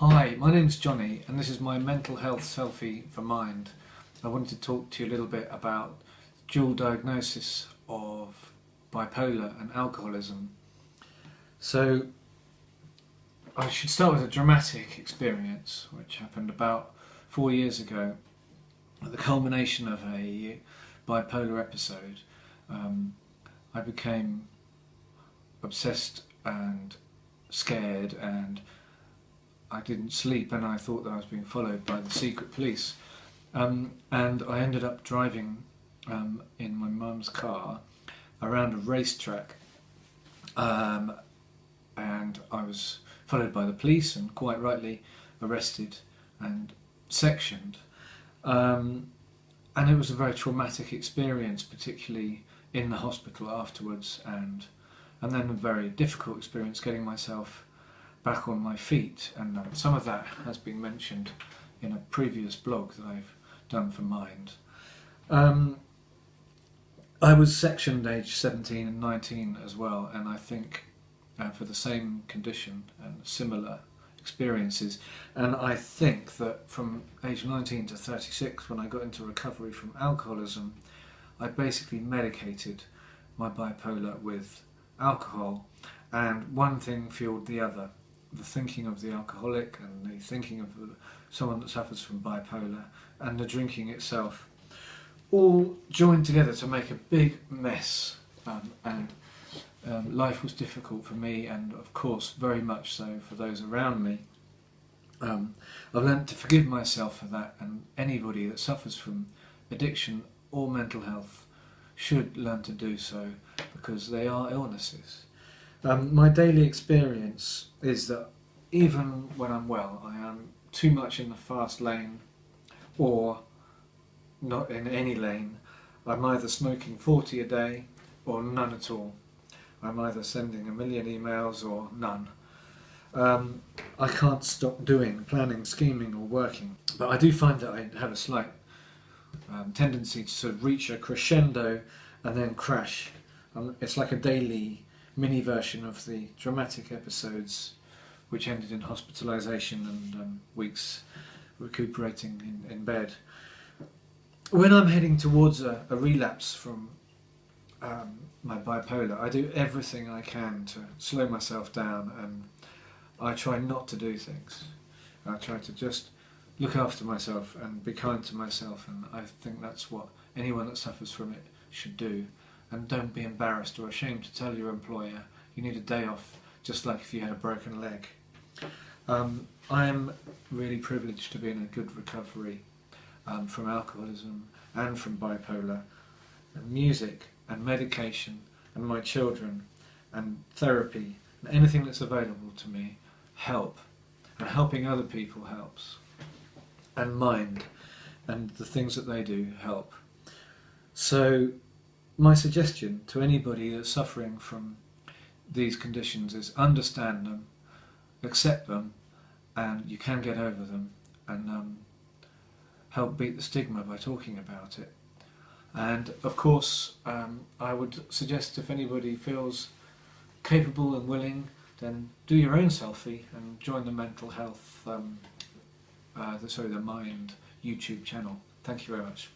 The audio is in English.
Hi, my name's Jonny and this is my mental health selfie for mind. I wanted to talk to you a little bit about dual diagnosis of bipolar and alcoholism. So I should start with a dramatic experience which happened about 4 years ago at the culmination of a bipolar episode. I became obsessed and scared, and I didn't sleep, and I thought that I was being followed by the secret police. And I ended up driving in my mum's car around a racetrack, and I was followed by the police and quite rightly arrested and sectioned. And it was a very traumatic experience, particularly in the hospital afterwards, and then a very difficult experience getting myself back on my feet, and some of that has been mentioned in a previous blog that I've done for Mind. I was sectioned aged 17 and 19 as well, and I think for the same condition and similar experiences, and I think that from age 19 to 36, when I got into recovery from alcoholism, I basically medicated my bipolar with alcohol, and one thing fueled the other. The thinking of the alcoholic and the thinking of someone that suffers from bipolar and the drinking itself all joined together to make a big mess, and life was difficult for me, and of course very much so for those around me. I've learnt to forgive myself for that, and anybody that suffers from addiction or mental health should learn to do so, because they are illnesses. My daily experience is that even when I'm well, I am too much in the fast lane or not in any lane. I'm either smoking 40 a day or none at all. I'm either sending a million emails or none. I can't stop doing planning, scheming or working, but I do find that I have a slight tendency to sort of reach a crescendo and then crash. It's like a daily mini version of the dramatic episodes which ended in hospitalisation and weeks recuperating in bed. When I'm heading towards a relapse from my bipolar, I do everything I can to slow myself down, and I try not to do things. I try to just look after myself and be kind to myself, and I think that's what anyone that suffers from it should do. And don't be embarrassed or ashamed to tell your employer you need a day off, just like if you had a broken leg. I am really privileged to be in a good recovery from alcoholism and from bipolar, and music and medication and my children and therapy and anything that's available to me help, and helping other people helps, and Mind and the things that they do help. So my suggestion to anybody that's suffering from these conditions is understand them, accept them, and you can get over them, and help beat the stigma by talking about it. And of course, I would suggest, if anybody feels capable and willing, then do your own selfie and join the mental health, the Mind YouTube channel. Thank you very much.